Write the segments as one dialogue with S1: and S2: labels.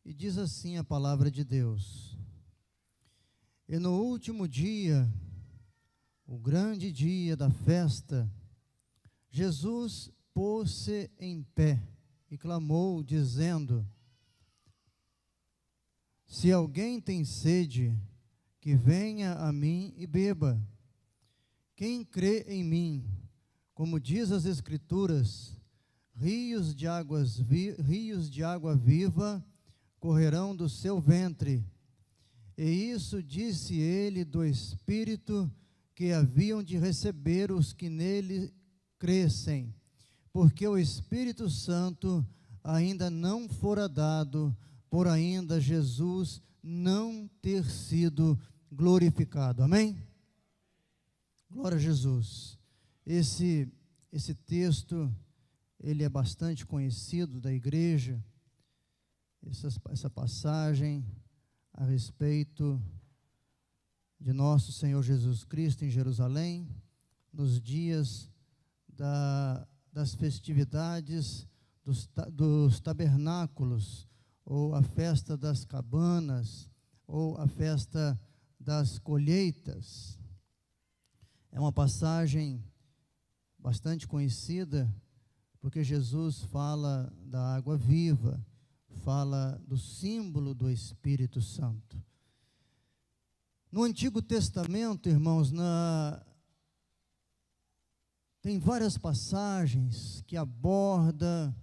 S1: E diz assim a palavra de Deus: E no último dia, o grande dia da festa, Jesus pôs-se em pé e clamou, dizendo: Se alguém tem sede, que venha a mim e beba. Quem crê em mim, como diz as Escrituras, rios de água viva correrão do seu ventre. E isso disse ele do Espírito que haviam de receber os que nele crescem, porque o Espírito Santo ainda não fora dado, por ainda Jesus não ter sido glorificado. Amém? Glória a Jesus. Esse texto, ele é bastante conhecido da igreja, essa passagem a respeito de nosso Senhor Jesus Cristo em Jerusalém, nos dias das festividades dos tabernáculos, ou a festa das cabanas, ou a festa das colheitas. É uma passagem bastante conhecida, porque Jesus fala da água viva, fala do símbolo do Espírito Santo. No Antigo Testamento, irmãos, tem várias passagens que abordam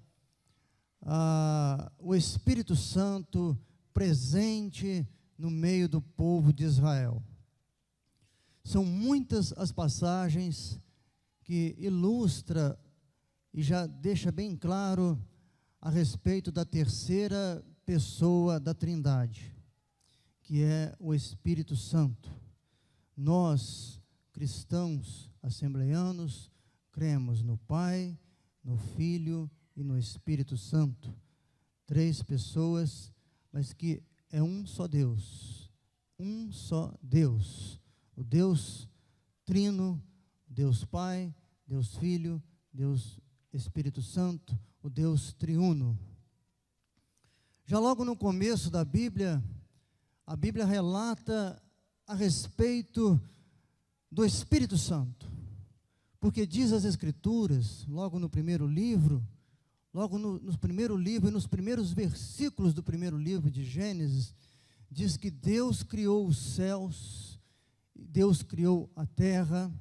S1: o Espírito Santo presente no meio do povo de Israel. São muitas as passagens que ilustram e já deixa bem claro a respeito da terceira pessoa da Trindade, que é o Espírito Santo. Nós, cristãos assembleanos, cremos no Pai, no Filho e no Espírito Santo. Três pessoas, mas que é um só Deus. Um só Deus. O Deus Trino, Deus Pai, Deus Filho, Deus Espírito Santo, o Deus triuno. Já logo no começo da Bíblia, a Bíblia relata a respeito do Espírito Santo, porque diz as Escrituras, logo no primeiro livro, no primeiro livro e nos primeiros versículos do primeiro livro de Gênesis, diz que Deus criou os céus, Deus criou a terra,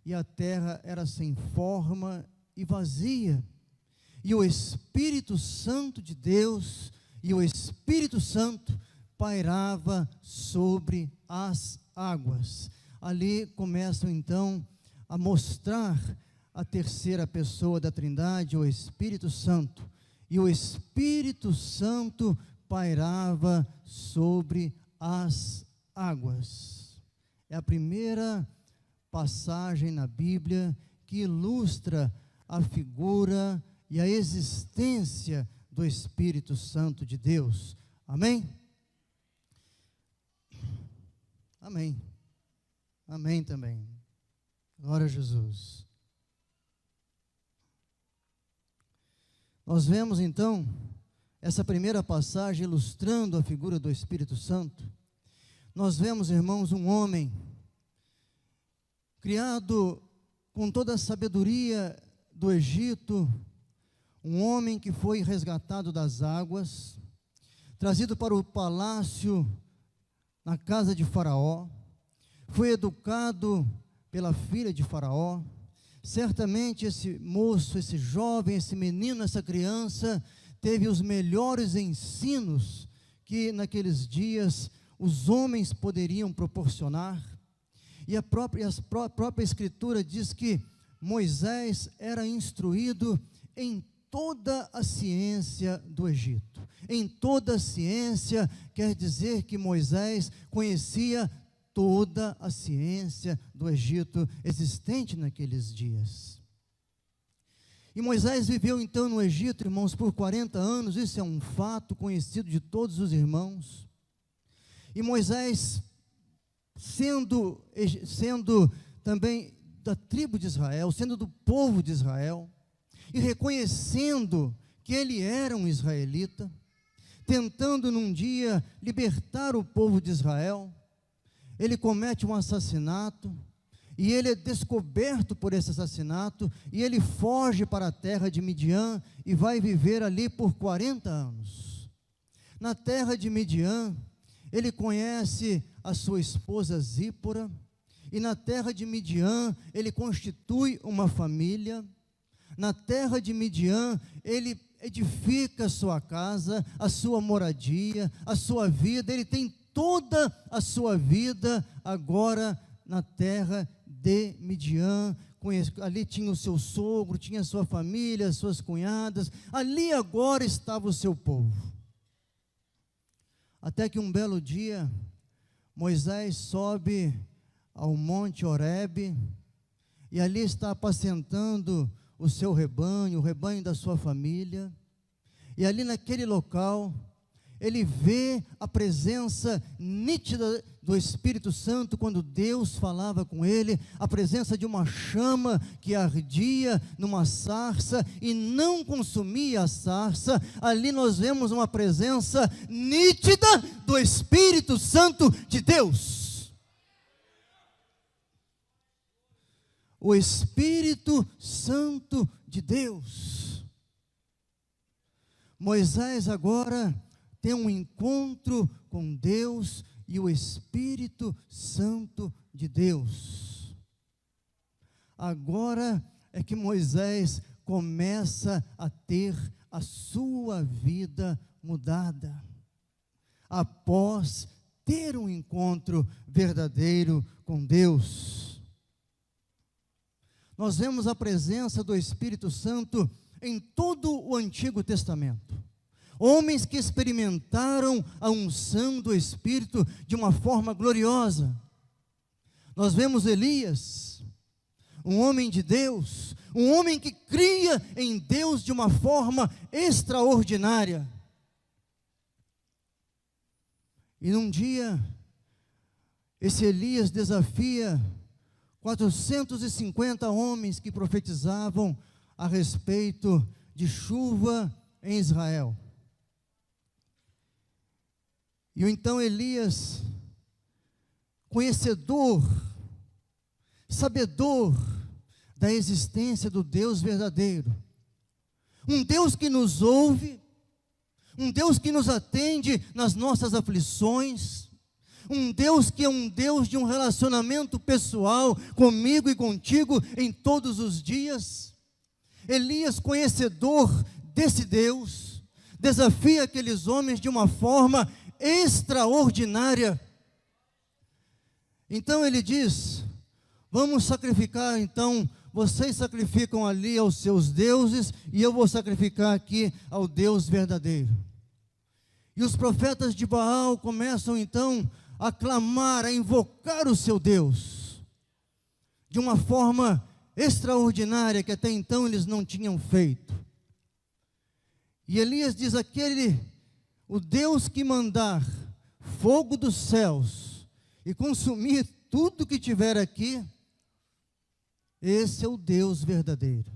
S1: e a terra era sem forma e vazia, e o Espírito Santo de Deus, e o Espírito Santo pairava sobre as águas. Ali começam então a mostrar a terceira pessoa da Trindade, o Espírito Santo, e o Espírito Santo pairava sobre as águas. É a primeira passagem na Bíblia que ilustra a figura e a existência do Espírito Santo de Deus. Amém? Amém. Amém também. Glória a Jesus. Nós vemos então essa primeira passagem ilustrando a figura do Espírito Santo. Nós vemos, irmãos, um homem criado com toda a sabedoria do Egito, um homem que foi resgatado das águas, trazido para o palácio na casa de Faraó, foi educado pela filha de Faraó. Certamente esse moço, esse jovem, esse menino, essa criança teve os melhores ensinos que naqueles dias os homens poderiam proporcionar. E a própria Escritura diz que Moisés era instruído em toda a ciência do Egito. Em toda a ciência quer dizer que Moisés conhecia toda a ciência do Egito existente naqueles dias. E Moisés viveu então no Egito, irmãos, por 40 anos, isso é um fato conhecido de todos os irmãos. E Moisés, sendo também da tribo de Israel, sendo do povo de Israel, e reconhecendo que ele era um israelita, tentando num dia libertar o povo de Israel. Ele comete um assassinato, e ele é descoberto por esse assassinato, e ele foge para a terra de Midian, e vai viver ali por 40 anos. Na terra de Midian, ele conhece a sua esposa Zípora, e na terra de Midian, ele constitui uma família. Na terra de Midian, ele edifica a sua casa, a sua moradia, a sua vida. Ele tem toda a sua vida agora na terra de Midian. Ali tinha o seu sogro, tinha a sua família, as suas cunhadas. Ali agora estava o seu povo. Até que um belo dia, Moisés sobe ao monte Horebe, e ali está apacentando o seu rebanho, o rebanho da sua família. E ali naquele local, ele vê a presença nítida do Espírito Santo, quando Deus falava com ele, a presença de uma chama que ardia numa sarça e não consumia a sarça. Ali nós vemos uma presença nítida do Espírito Santo de Deus. O Espírito Santo de Deus. Moisés agora tem um encontro com Deus e o Espírito Santo de Deus. Agora é que Moisés começa a ter a sua vida mudada, após ter um encontro verdadeiro com Deus. Nós vemos a presença do Espírito Santo em todo o Antigo Testamento. Homens que experimentaram a unção do Espírito de uma forma gloriosa. Nós vemos Elias, um homem de Deus, um homem que cria em Deus de uma forma extraordinária. E num dia, esse Elias desafia 450 homens que profetizavam a respeito de chuva em Israel. E então Elias, conhecedor, sabedor da existência do Deus verdadeiro, um Deus que nos ouve, um Deus que nos atende nas nossas aflições, um Deus que é um Deus de um relacionamento pessoal comigo e contigo em todos os dias. Elias, conhecedor desse Deus, desafia aqueles homens de uma forma extraordinária. Então ele diz: vamos sacrificar, então, vocês sacrificam ali aos seus deuses, e eu vou sacrificar aqui ao Deus verdadeiro. E os profetas de Baal começam então a clamar, a invocar o seu Deus, de uma forma extraordinária, que até então eles não tinham feito. E Elias diz: o Deus que mandar fogo dos céus e consumir tudo que tiver aqui, esse é o Deus verdadeiro.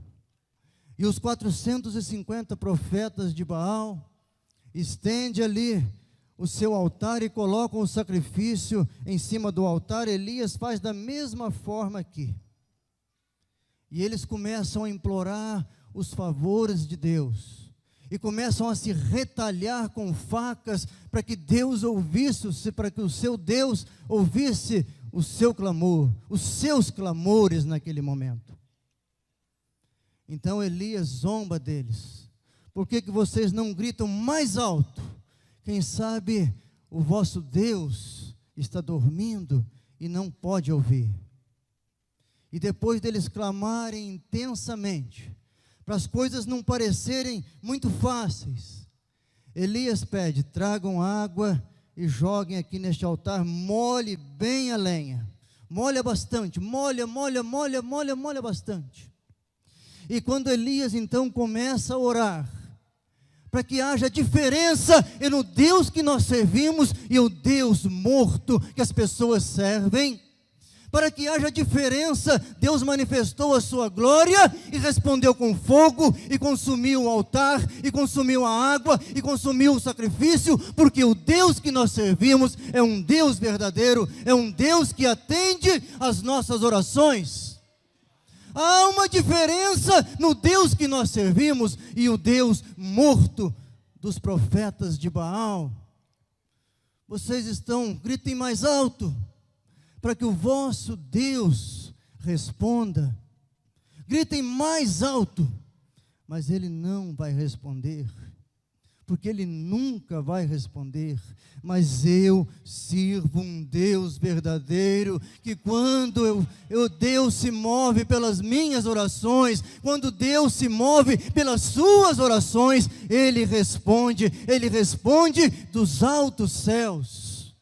S1: E os 450 profetas de Baal estendem ali o seu altar e colocam o sacrifício em cima do altar. Elias faz da mesma forma aqui. E eles começam a implorar os favores de Deus, e começam a se retalhar com facas, para que Deus ouvisse, para que o seu Deus ouvisse o seu clamor, os seus clamores naquele momento. Então Elias zomba deles: por que vocês não gritam mais alto? Quem sabe o vosso Deus está dormindo e não pode ouvir. E depois deles clamarem intensamente, para as coisas não parecerem muito fáceis, Elias pede: tragam água e joguem aqui neste altar, molhe bem a lenha, molha bastante, molha bastante. E quando Elias então começa a orar, para que haja diferença entre o Deus que nós servimos e o Deus morto que as pessoas servem, Para que haja diferença, Deus manifestou a sua glória e respondeu com fogo, e consumiu o altar, e consumiu a água, e consumiu o sacrifício, porque o Deus que nós servimos é um Deus verdadeiro, é um Deus que atende às nossas orações. Há uma diferença no Deus que nós servimos e o Deus morto dos profetas de Baal. Vocês gritem mais alto, para que o vosso Deus responda. Gritem mais alto, mas Ele não vai responder, porque Ele nunca vai responder. Mas eu sirvo um Deus verdadeiro, que quando Deus se move pelas minhas orações, quando Deus se move pelas suas orações, Ele responde dos altos céus.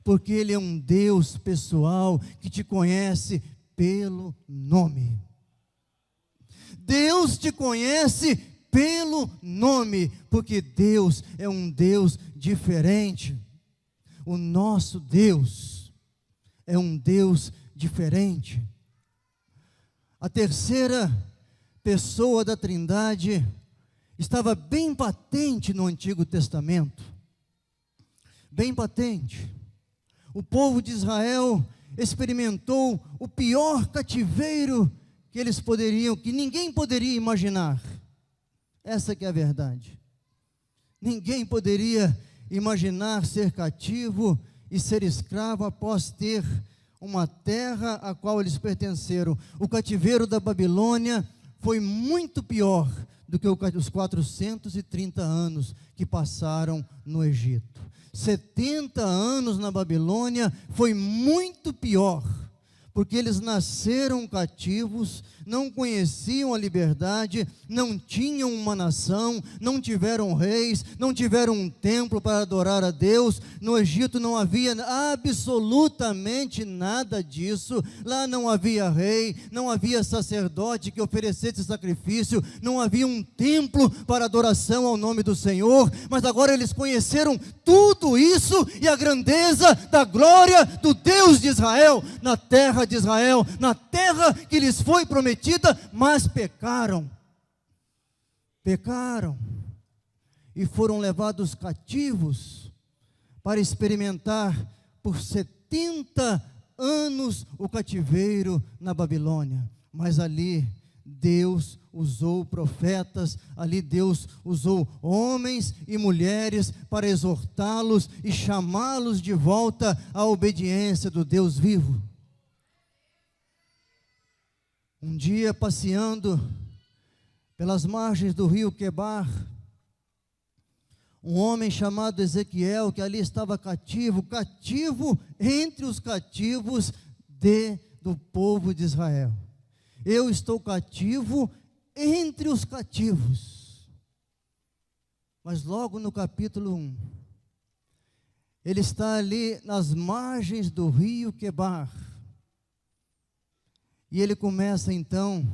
S1: Porque Ele é um Deus pessoal, que te conhece pelo nome. Deus te conhece pelo nome, porque Deus é um Deus diferente. O nosso Deus é um Deus diferente. A terceira pessoa da Trindade estava bem patente no Antigo Testamento. Bem patente. O povo de Israel experimentou o pior cativeiro que ninguém poderia imaginar. Essa que é a verdade. Ninguém poderia imaginar ser cativo e ser escravo após ter uma terra a qual eles pertenceram. O cativeiro da Babilônia foi muito pior do que os 430 anos que passaram no Egito. 70 anos na Babilônia foi muito pior, porque eles nasceram cativos, não conheciam a liberdade, não tinham uma nação, não tiveram reis, não tiveram um templo para adorar a Deus. No Egito não havia absolutamente nada disso. Lá não havia rei, não havia sacerdote que oferecesse sacrifício, não havia um templo para adoração ao nome do Senhor. Mas agora eles conheceram tudo isso e a grandeza da glória do Deus de Israel, na terra de Israel, na terra que lhes foi prometida, mas pecaram e foram levados cativos para experimentar por 70 anos o cativeiro na Babilônia. Mas ali Deus usou profetas, ali Deus usou homens e mulheres para exortá-los e chamá-los de volta à obediência do Deus vivo. Um dia, passeando pelas margens do rio Quebar, um homem chamado Ezequiel, que ali estava cativo entre os cativos do povo de Israel. Eu estou cativo entre os cativos. Mas logo no capítulo 1, ele está ali nas margens do rio Quebar. E ele começa então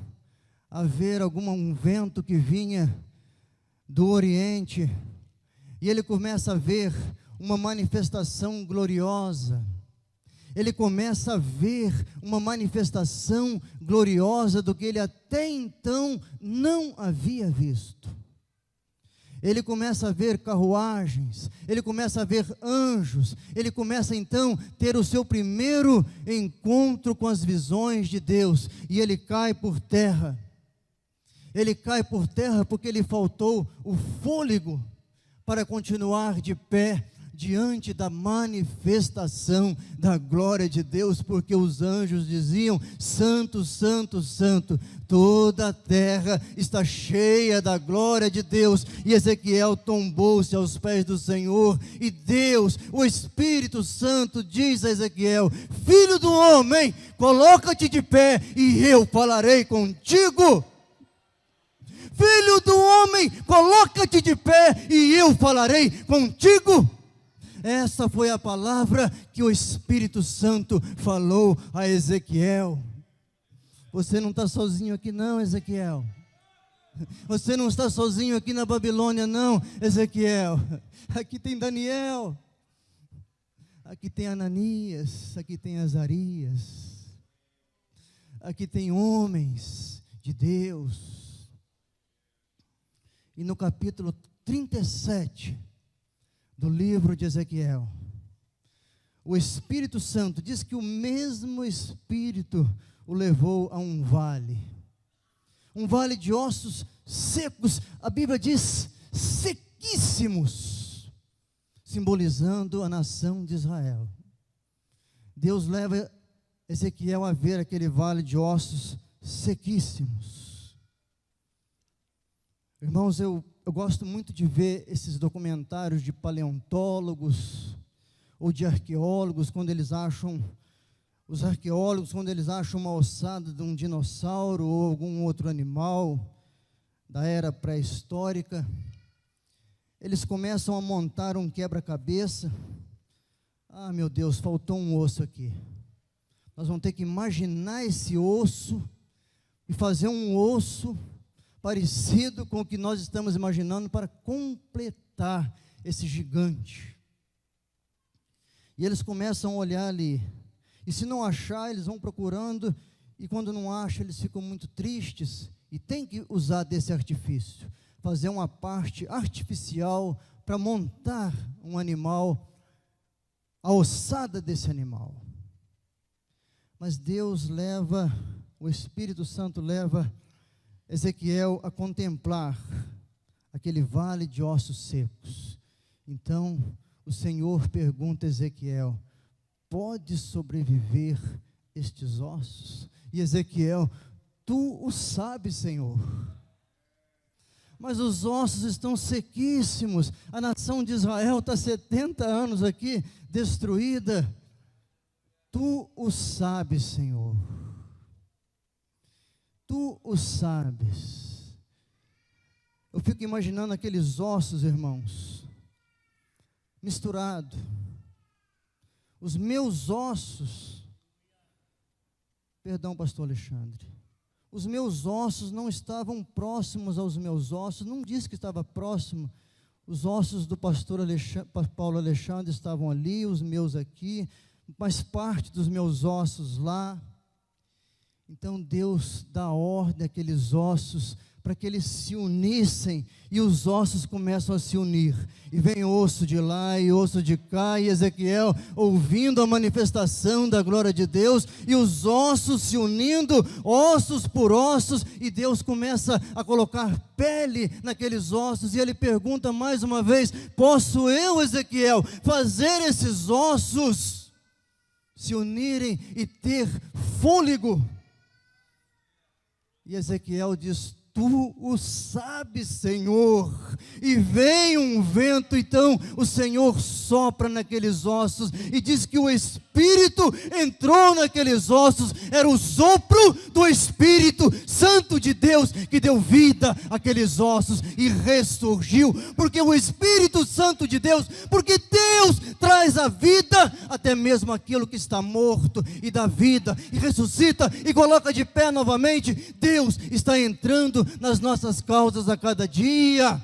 S1: a ver um vento que vinha do Oriente. E ele começa a ver uma manifestação gloriosa. Ele começa a ver uma manifestação gloriosa do que ele até então não havia visto. Ele começa a ver carruagens, ele começa a ver anjos, ele começa então a ter o seu primeiro encontro com as visões de Deus, e ele cai por terra. Ele cai por terra porque lhe faltou o fôlego para continuar de pé diante da manifestação da glória de Deus, porque os anjos diziam: Santo, Santo, Santo, toda a terra está cheia da glória de Deus. E Ezequiel tombou-se aos pés do Senhor, e Deus, o Espírito Santo, diz a Ezequiel: Filho do homem, coloca-te de pé e eu falarei contigo. Filho do homem, coloca-te de pé e eu falarei contigo. Essa foi a palavra que o Espírito Santo falou a Ezequiel. Você não está sozinho aqui não, Ezequiel. Você não está sozinho aqui na Babilônia não, Ezequiel. Aqui tem Daniel. Aqui tem Ananias. Aqui tem Azarias. aqui tem homens de Deus. E no capítulo 37 do livro de Ezequiel, o Espírito Santo diz que o mesmo Espírito o levou a um vale de ossos secos, a Bíblia diz sequíssimos, simbolizando a nação de Israel. Deus leva Ezequiel a ver aquele vale de ossos sequíssimos. Irmãos, eu gosto muito de ver esses documentários de paleontólogos ou de arqueólogos, os arqueólogos, quando eles acham uma ossada de um dinossauro ou algum outro animal da era pré-histórica, eles começam a montar um quebra-cabeça. Ah, meu Deus, faltou um osso aqui. Nós vamos ter que imaginar esse osso e fazer um osso parecido com o que nós estamos imaginando para completar esse gigante. E eles começam a olhar ali. E se não achar, eles vão procurando. E quando não acham, eles ficam muito tristes. E tem que usar desse artifício. Fazer uma parte artificial para montar um animal, a ossada desse animal. Mas Deus leva, o Espírito Santo leva Ezequiel a contemplar aquele vale de ossos secos. Então, o Senhor pergunta a Ezequiel: pode sobreviver estes ossos? E Ezequiel: tu o sabes, Senhor. Mas os ossos estão sequíssimos. A nação de Israel está 70 anos aqui, destruída. Tu o sabes, Senhor. Tu o sabes. Eu fico imaginando aqueles ossos, irmãos, misturado. Os meus ossos, perdão, pastor Alexandre, os meus ossos não estavam próximos aos meus ossos, não disse que estava próximo. Os ossos do pastor Paulo Alexandre estavam ali, os meus aqui, mas parte dos meus ossos lá. Então Deus dá ordem àqueles ossos para que eles se unissem, e os ossos começam a se unir, e vem osso de lá e osso de cá, e Ezequiel ouvindo a manifestação da glória de Deus, e os ossos se unindo, ossos por ossos, e Deus começa a colocar pele naqueles ossos, e ele pergunta mais uma vez: posso eu, Ezequiel, fazer esses ossos se unirem e ter fôlego? E Ezequiel diz: tu o sabes, Senhor. E vem um vento, então o Senhor sopra naqueles ossos, e diz que o Espírito entrou naqueles ossos. Era o sopro do Espírito Santo de Deus que deu vida àqueles ossos e ressurgiu, porque o Espírito Santo de Deus, porque Deus traz a vida, até mesmo aquilo que está morto, e dá vida, e ressuscita, e coloca de pé novamente. Deus está entrando nas nossas causas a cada dia.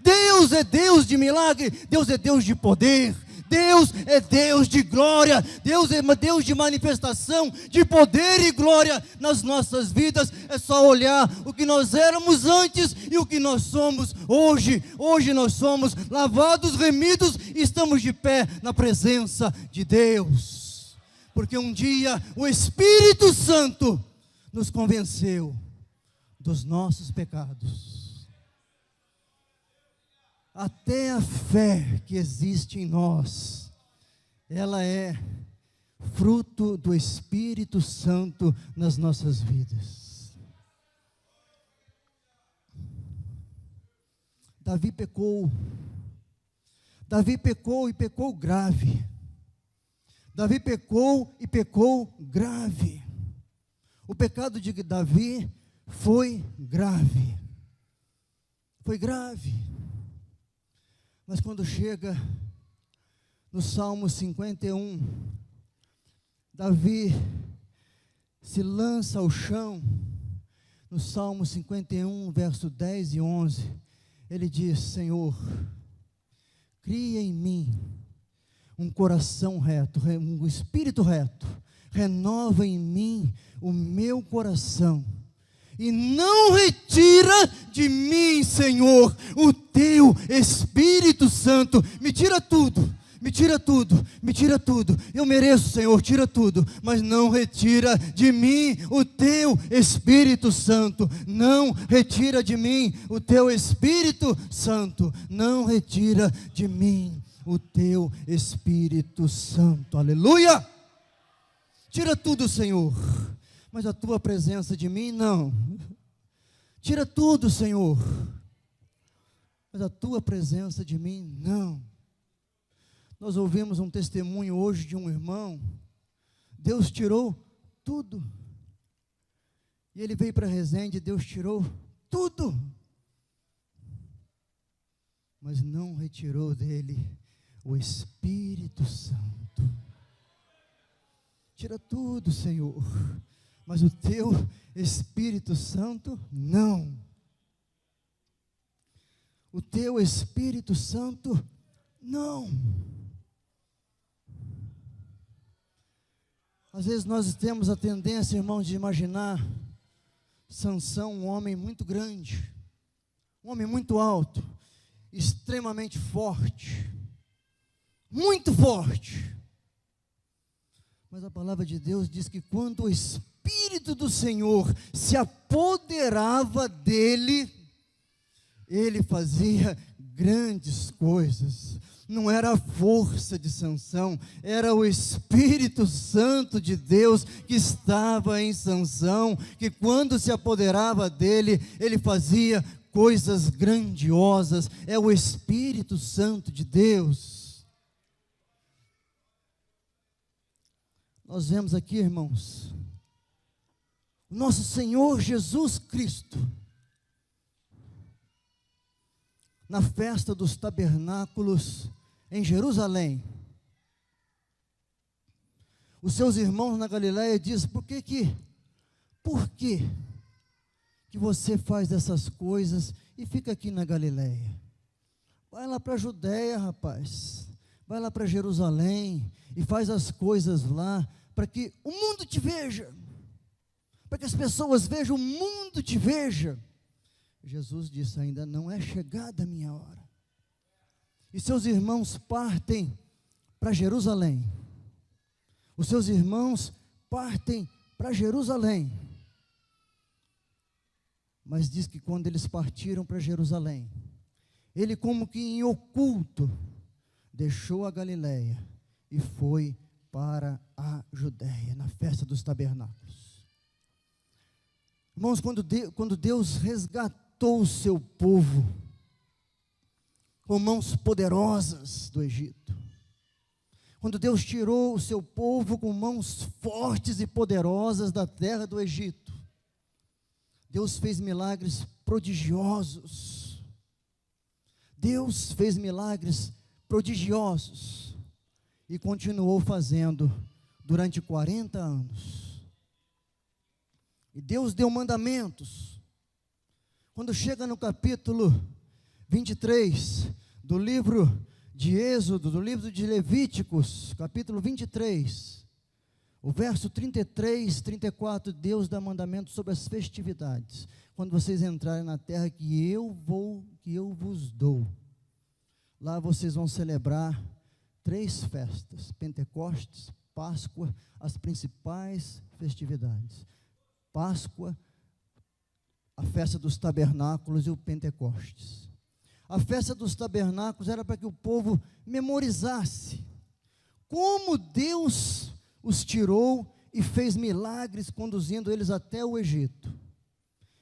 S1: Deus é Deus de milagre, Deus é Deus de poder, Deus é Deus de glória, Deus é Deus de manifestação, de poder e glória nas nossas vidas. É só olhar o que nós éramos antes e o que nós somos hoje. Hoje nós somos lavados, remidos, e estamos de pé na presença de Deus, porque um dia o Espírito Santo nos convenceu dos nossos pecados. Até a fé que existe em nós, ela é fruto do Espírito Santo nas nossas vidas. Davi pecou e pecou grave. Davi pecou e pecou grave. O pecado de Davi foi grave. Foi grave. Mas quando chega no Salmo 51, Davi se lança ao chão. No Salmo 51, verso 10 e 11, ele diz: Senhor, cria em mim um coração reto, um espírito reto, renova em mim o meu coração. E não retira de mim, Senhor, o teu Espírito Santo. Me tira tudo, me tira tudo, me tira tudo. Eu mereço, Senhor, tira tudo. Mas não retira de mim o teu Espírito Santo. Não retira de mim o teu Espírito Santo. Não retira de mim o teu Espírito Santo. Aleluia! Tira tudo, Senhor. Mas a tua presença de mim, não. Tira tudo, Senhor. Mas a tua presença de mim, não. Nós ouvimos um testemunho hoje de um irmão. Deus tirou tudo. E ele veio para Resende, Deus tirou tudo. Mas não retirou dele o Espírito Santo. Tira tudo, Senhor. Mas o teu Espírito Santo, não. O teu Espírito Santo, não. Às vezes nós temos a tendência, irmãos, de imaginar Sansão um homem muito grande, um homem muito alto, extremamente forte, muito forte. Mas a palavra de Deus diz que quando o Espírito do Senhor se apoderava dele, ele fazia grandes coisas. Não era a força de Sansão, era o Espírito Santo de Deus que estava em Sansão, que quando se apoderava dele, ele fazia coisas grandiosas. É o Espírito Santo de Deus. Nós vemos aqui, irmãos, nosso Senhor Jesus Cristo, na festa dos tabernáculos em Jerusalém. Os seus irmãos na Galileia dizem: por que você faz essas coisas e fica aqui na Galileia? Vai lá para a Judéia, rapaz. Vai lá para Jerusalém e faz as coisas lá, para que o mundo te veja, para que as pessoas vejam, o mundo te veja. Jesus disse: ainda não é chegada a minha hora. E seus irmãos partem para Jerusalém. Os seus irmãos partem para Jerusalém. Mas diz que quando eles partiram para Jerusalém, ele, como que em oculto, deixou a Galileia e foi para a Judéia, na festa dos tabernáculos. Irmãos, quando Deus resgatou o seu povo com mãos poderosas do Egito, quando Deus tirou o seu povo com mãos fortes e poderosas da terra do Egito, Deus fez milagres prodigiosos. Deus fez milagres prodigiosos e continuou fazendo durante 40 anos. E Deus deu mandamentos. Quando chega no capítulo 23 do livro de Êxodo, do livro de Levíticos, capítulo 23, o verso 33, 34, Deus dá mandamento sobre as festividades. Quando vocês entrarem na terra que eu vos dou, lá vocês vão celebrar 3 festas: Pentecostes, Páscoa, as principais festividades. Páscoa, a festa dos tabernáculos e o Pentecostes. A festa dos tabernáculos era para que o povo memorizasse como Deus os tirou e fez milagres, conduzindo eles até o Egito.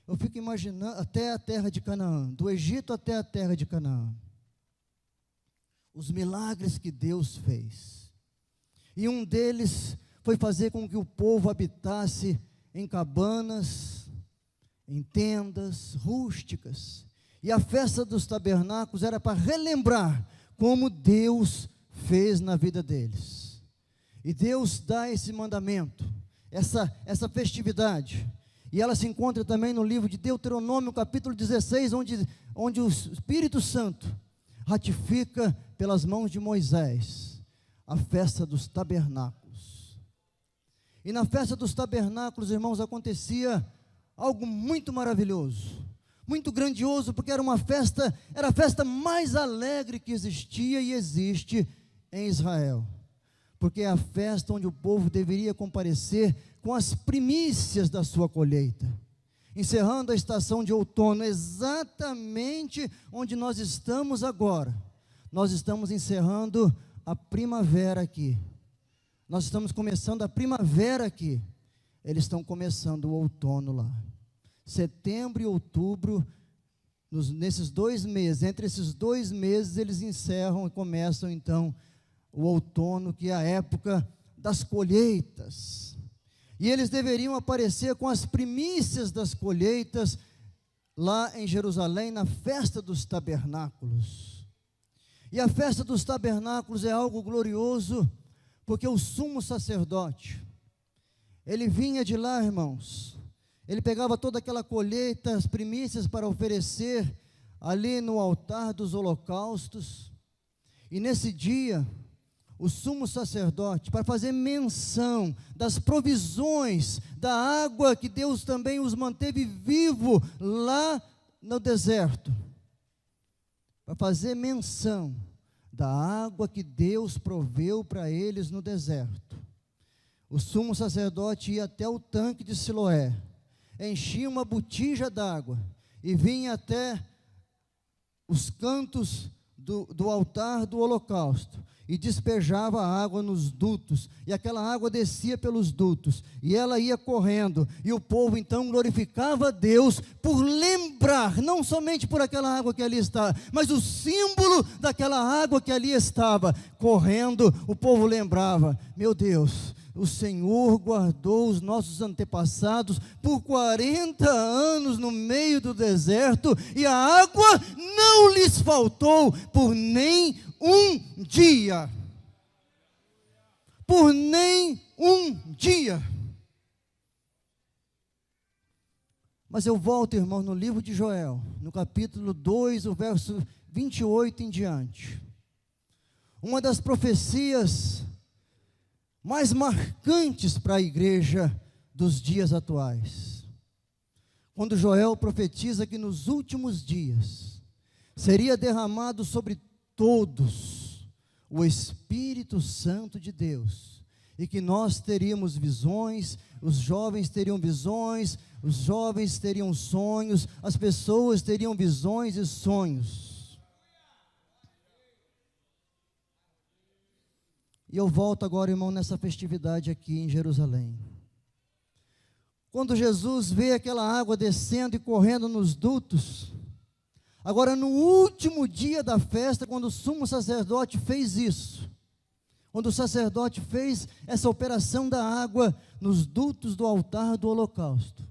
S1: Eu fico imaginando, até a terra de Canaã, do Egito até a terra de Canaã. Os milagres que Deus fez. E um deles foi fazer com que o povo habitasse em cabanas, em tendas rústicas. E a festa dos tabernáculos era para relembrar como Deus fez na vida deles. E Deus dá esse mandamento, essa festividade. E ela se encontra também no livro de Deuteronômio, capítulo 16, onde o Espírito Santo ratifica pelas mãos de Moisés a festa dos tabernáculos. E na festa dos tabernáculos, irmãos, acontecia algo muito maravilhoso, muito grandioso, porque era a festa mais alegre que existia e existe em Israel. Porque é a festa onde o povo deveria comparecer com as primícias da sua colheita, encerrando a estação de outono, exatamente onde nós estamos agora. Nós estamos encerrando a primavera aqui. Nós estamos começando a primavera aqui. Eles estão começando o outono lá. Setembro e outubro, nesses 2 meses, entre esses 2 meses, eles encerram e começam então o outono, que é a época das colheitas. E eles deveriam aparecer com as primícias das colheitas lá em Jerusalém, na festa dos tabernáculos. E a festa dos tabernáculos é algo glorioso, porque o sumo sacerdote, ele vinha de lá, irmãos, ele pegava toda aquela colheita, as primícias para oferecer ali no altar dos holocaustos, e nesse dia, o sumo sacerdote, para fazer menção das provisões da água que Deus também os manteve vivo lá no deserto, para fazer menção da água que Deus proveu para eles no deserto, o sumo sacerdote ia até o tanque de Siloé, enchia uma botija d'água e vinha até os cantos do altar do holocausto e despejava a água nos dutos, e aquela água descia pelos dutos, e ela ia correndo, e o povo então glorificava a Deus por lembrar, não somente por aquela água que ali está, mas o símbolo daquela água que ali estava, correndo, o povo lembrava, meu Deus, o Senhor guardou os nossos antepassados por 40 anos no meio do deserto, e a água não lhes faltou por nem um dia. Por nem um dia. Mas eu volto, irmão, no livro de Joel, no capítulo 2, o verso 28 em diante. Uma das profecias mais marcantes para a igreja dos dias atuais. Quando Joel profetiza que nos últimos dias seria derramado sobre todos o Espírito Santo de Deus, e que nós teríamos visões, os jovens teriam visões, os jovens teriam sonhos, as pessoas teriam visões e sonhos. E eu volto agora, irmão, nessa festividade aqui em Jerusalém. Quando Jesus vê aquela água descendo e correndo nos dutos, agora no último dia da festa, quando o sumo sacerdote fez isso, quando o sacerdote fez essa operação da água nos dutos do altar do holocausto,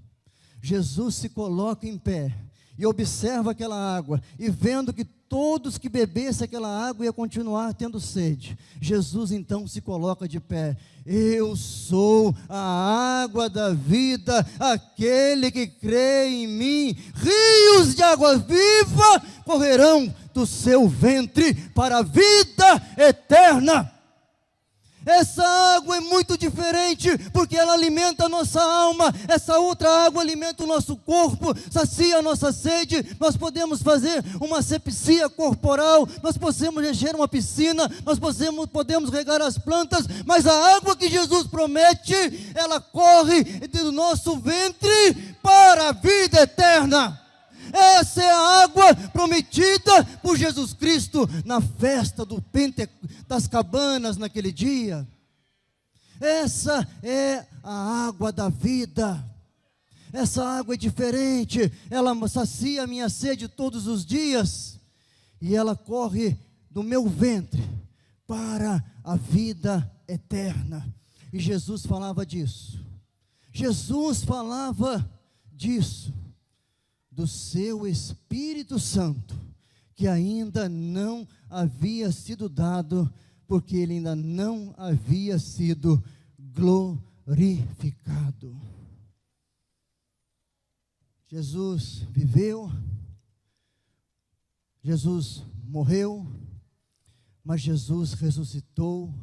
S1: Jesus se coloca em pé e observa aquela água, e vendo que todos que bebessem aquela água ia continuar tendo sede, Jesus então se coloca de pé. Eu sou a água da vida, aquele que crê em mim, rios de água viva correrão do seu ventre para a vida eterna. Essa água é muito diferente, porque ela alimenta a nossa alma, essa outra água alimenta o nosso corpo, sacia a nossa sede, nós podemos fazer uma asepsia corporal, nós podemos encher uma piscina, nós podemos regar as plantas, mas a água que Jesus promete, ela corre do nosso ventre para a vida eterna. Essa é a água prometida por Jesus Cristo na festa das cabanas naquele dia. Essa é a água da vida. Essa água é diferente, ela sacia a minha sede todos os dias, e ela corre do meu ventre para a vida eterna. E Jesus falava disso. Jesus falava disso, do seu Espírito Santo, que ainda não havia sido dado, porque ele ainda não havia sido glorificado. Jesus viveu, Jesus morreu, mas Jesus ressuscitou,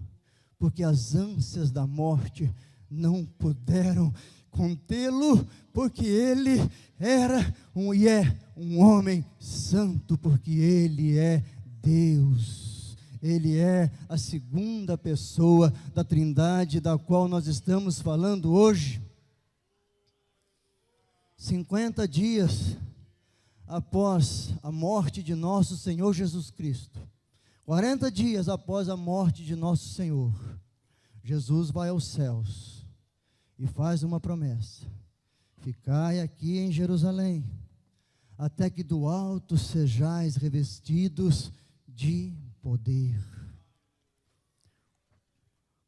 S1: porque as ânsias da morte não puderam contê-lo, porque ele era e é um homem santo, porque ele é Deus. Ele é a segunda pessoa da Trindade, da qual nós estamos falando hoje. 50 dias após a morte de nosso Senhor Jesus Cristo, 40 dias após a morte de nosso Senhor, Jesus vai aos céus e faz uma promessa: ficai aqui em Jerusalém, até que do alto sejais revestidos de poder.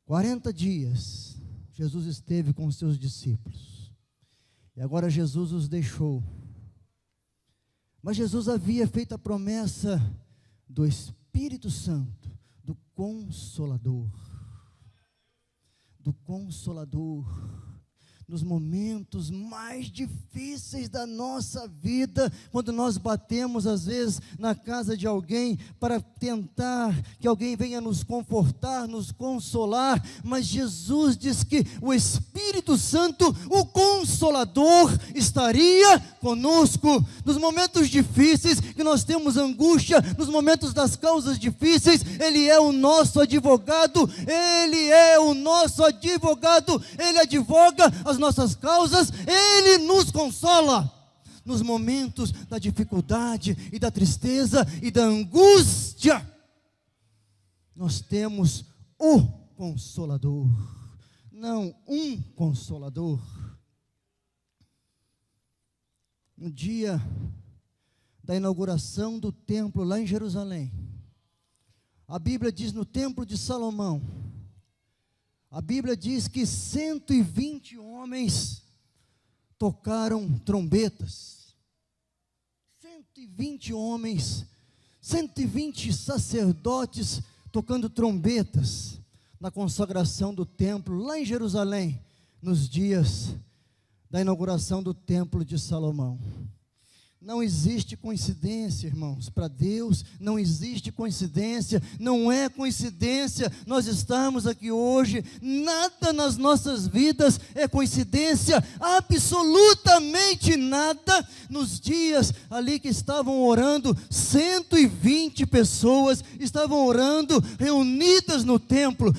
S1: 40 dias Jesus esteve com os seus discípulos, e agora Jesus os deixou. Mas Jesus havia feito a promessa do Espírito Santo, do Consolador. Do Consolador. Nos momentos mais difíceis da nossa vida, quando nós batemos às vezes na casa de alguém para tentar que alguém venha nos confortar, nos consolar, mas Jesus diz que o Espírito Santo, o Consolador, estaria conosco nos momentos difíceis, que nós temos angústia, nos momentos das causas difíceis. Ele é o nosso advogado, Ele é o nosso advogado, Ele advoga as nossas causas, Ele nos consola nos momentos da dificuldade e da tristeza e da angústia. Nós temos o Consolador, não um Consolador. No dia da inauguração do templo lá em Jerusalém, a Bíblia diz, no templo de Salomão, a Bíblia diz que 120 homens tocaram trombetas. 120 homens, 120 sacerdotes tocando trombetas na consagração do templo lá em Jerusalém, nos dias da inauguração do templo de Salomão. Não existe coincidência, irmãos. Para Deus não existe coincidência, não é coincidência nós estarmos aqui hoje. Nada nas nossas vidas é coincidência, absolutamente nada. Nos dias ali que estavam orando, 120 pessoas estavam orando, reunidas no templo,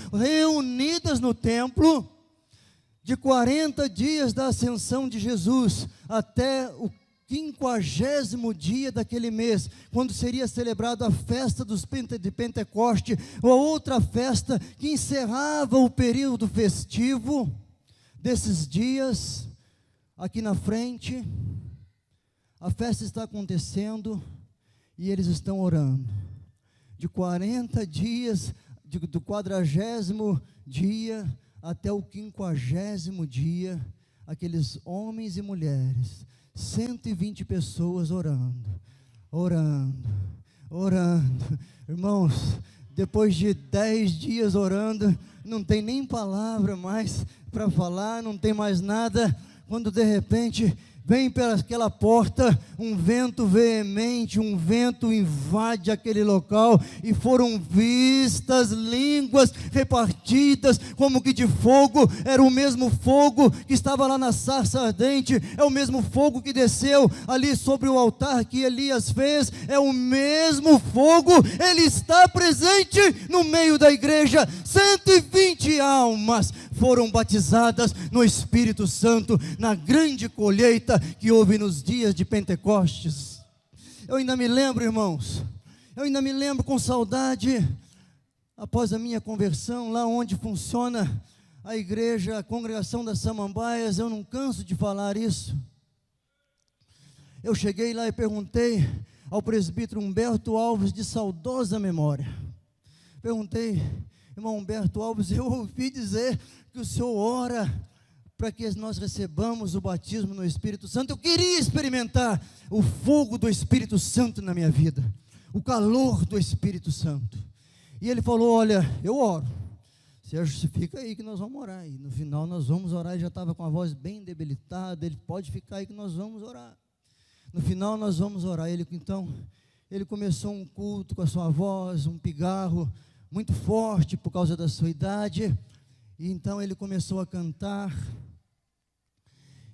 S1: de 40 dias da ascensão de Jesus até o 50º dia daquele mês, quando seria celebrada a festa de Pentecoste, ou a outra festa que encerrava o período festivo desses dias. Aqui na frente, a festa está acontecendo e eles estão orando. De 40 dias, do 40º dia até o 50º dia, aqueles homens e mulheres, 120 pessoas orando. Irmãos, depois de 10 dias orando, não tem nem palavra mais para falar, não tem mais nada, quando de repente vem pelaquela porta um vento veemente, um vento invade aquele local, e foram vistas línguas repartidas como que de fogo. Era o mesmo fogo que estava lá na sarça ardente, é o mesmo fogo que desceu ali sobre o altar que Elias fez, é o mesmo fogo. Ele está presente no meio da igreja. 120 almas foram batizadas no Espírito Santo na grande colheita que houve nos dias de Pentecostes. Eu ainda me lembro, irmãos, com saudade, após a minha conversão, lá onde funciona a igreja, a congregação das Samambaias. Eu não canso de falar isso. Eu cheguei lá e perguntei ao presbítero Humberto Alves, de saudosa memória. Perguntei: irmão Humberto Alves, eu ouvi dizer que o senhor ora para que nós recebamos o batismo no Espírito Santo. Eu queria experimentar o fogo do Espírito Santo na minha vida, o calor do Espírito Santo. E ele falou: olha, eu oro, Sérgio, fica aí que nós vamos orar. E no final nós vamos orar. Ele já estava com a voz bem debilitada. Ele: pode ficar aí que nós vamos orar. No final nós vamos orar. Então, ele começou um culto com a sua voz, um pigarro muito forte por causa da sua idade. E então ele começou a cantar.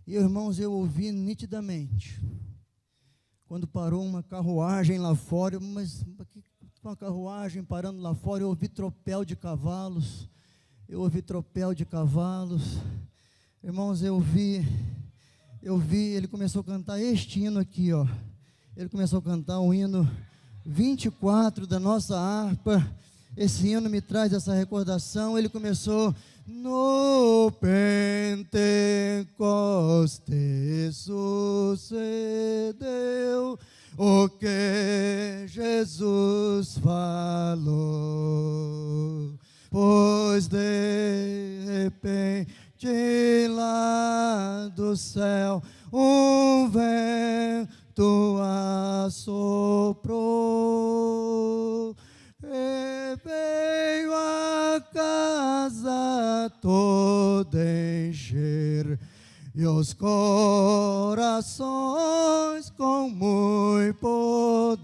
S1: E, irmãos, eu ouvi nitidamente, quando parou uma carruagem lá fora, mas uma carruagem parando lá fora, eu ouvi tropel de cavalos, irmãos, eu vi, ele começou a cantar este hino aqui, ó, ele começou a cantar o hino 24 da nossa harpa. Esse hino me traz essa recordação. Ele começou: no Pentecostes sucedeu o que Jesus falou, pois de repente lá do céu um vento assoprou, e veio a casa toda encher, e os corações com muito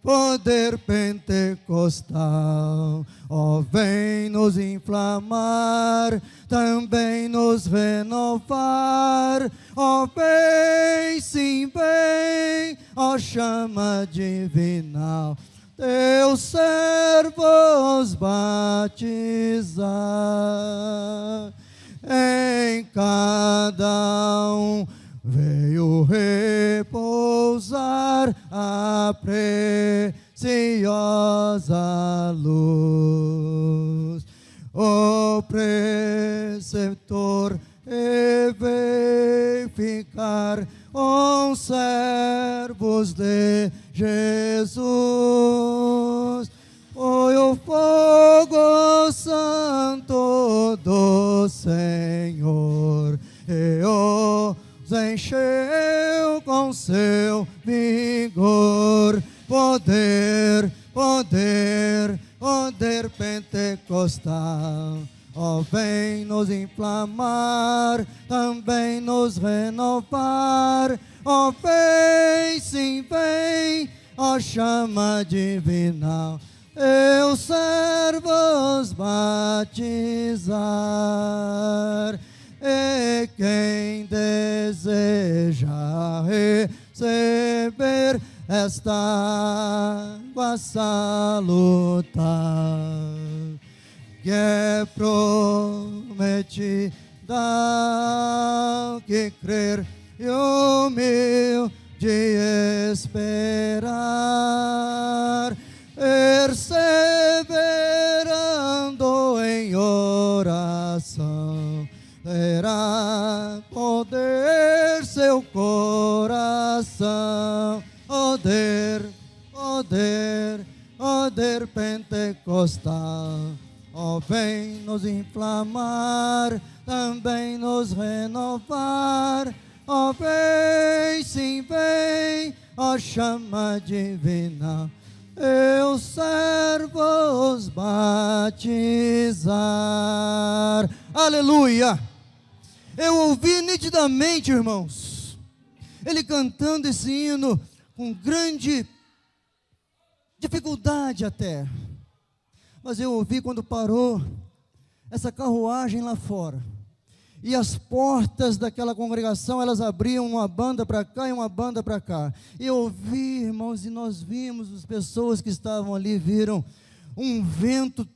S1: poder pentecostal, ó, vem nos inflamar, também nos renovar, ó, vem, sim, vem, ó, chama divinal, teus servos batizar, em cada um veio repousar a preciosa luz, o preceptor e veio ficar com servos de Jesus. Foi o fogo santo do Senhor e os encheu com seu vigor, poder pentecostal. Ó, vem nos inflamar, também nos renovar, ó, vem, sim, vem, ó, chama divinal, teus servos batizar. E quem deseja receber esta água salutar, que é prometida, que crer e humilde esperar, perseverando em oração, terá poder seu coração, poder pentecostal. Ó, vem nos inflamar, também nos renovar, ó, vem, sim, vem, ó, chama divina, teus servos batizar. Aleluia! Eu ouvi nitidamente, irmãos, ele cantando esse hino com grande dificuldade até, mas eu ouvi quando parou essa carruagem lá fora, e as portas daquela congregação, elas abriam uma banda para cá e uma banda para cá, e eu ouvi, irmãos, e nós vimos, as pessoas que estavam ali viram um vento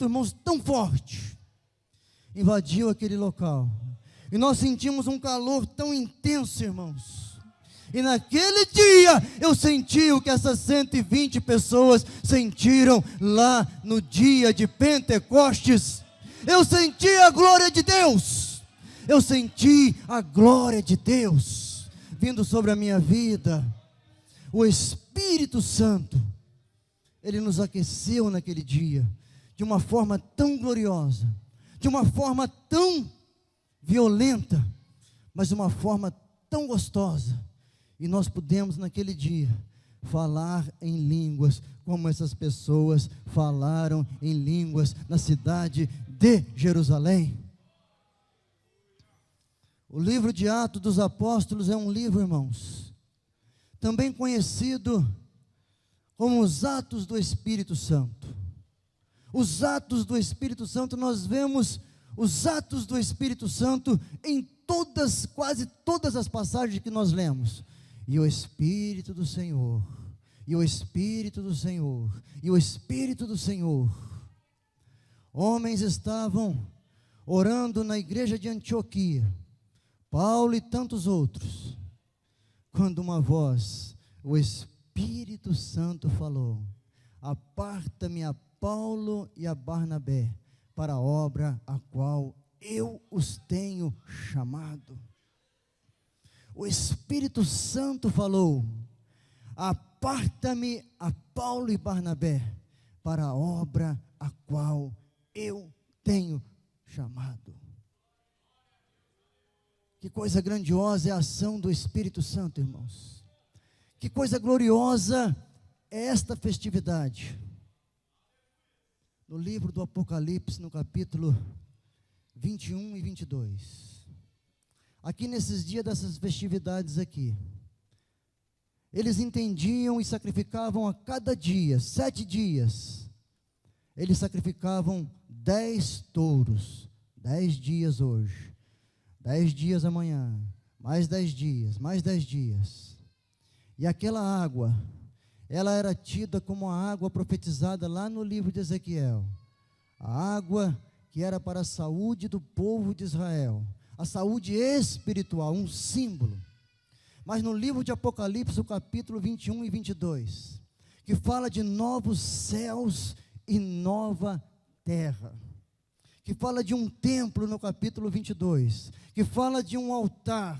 S1: irmãos, tão forte, invadiu aquele local, e nós sentimos um calor tão intenso, irmãos. E naquele dia eu senti o que essas 120 pessoas sentiram lá no dia de Pentecostes. Eu senti a glória de Deus. Eu senti a glória de Deus vindo sobre a minha vida. O Espírito Santo, ele nos aqueceu naquele dia de uma forma tão gloriosa, de uma forma tão violenta, mas de uma forma tão gostosa. E nós pudemos naquele dia falar em línguas, como essas pessoas falaram em línguas na cidade de Jerusalém. O livro de Atos dos Apóstolos é um livro, irmãos, também conhecido como os atos do Espírito Santo. Os atos do Espírito Santo, nós vemos os atos do Espírito Santo em quase todas as passagens que nós lemos. E o Espírito do Senhor, e o Espírito do Senhor, e o Espírito do Senhor. Homens estavam orando na igreja de Antioquia, Paulo e tantos outros, quando uma voz, o Espírito Santo falou: aparta-me a Paulo e a Barnabé para a obra a qual eu os tenho chamado. O Espírito Santo falou: aparta-me a Paulo e Barnabé para a obra a qual eu tenho chamado. Que coisa grandiosa é a ação do Espírito Santo, irmãos. Que coisa gloriosa é esta festividade. No livro do Apocalipse, no capítulo 21 e 22. Aqui nesses dias dessas festividades aqui, eles entendiam e sacrificavam a cada dia, 7 dias, eles sacrificavam 10 touros, 10 dias hoje, 10 dias amanhã, mais 10 dias, mais 10 dias. E aquela água, ela era tida como a água profetizada lá no livro de Ezequiel. A água que era para a saúde do povo de Israel, a saúde espiritual, um símbolo. Mas no livro de Apocalipse, o capítulo 21 e 22, que fala de novos céus e nova terra, que fala de um templo no capítulo 22, que fala de um altar,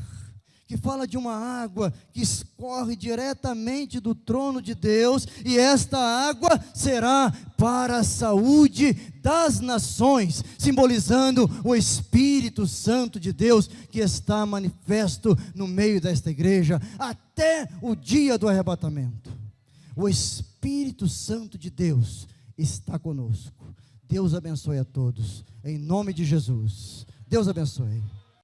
S1: que fala de uma água que escorre diretamente do trono de Deus, e esta água será para a saúde das nações, simbolizando o Espírito Santo de Deus, que está manifesto no meio desta igreja, até o dia do arrebatamento. O Espírito Santo de Deus está conosco. Deus abençoe a todos, em nome de Jesus. Deus abençoe.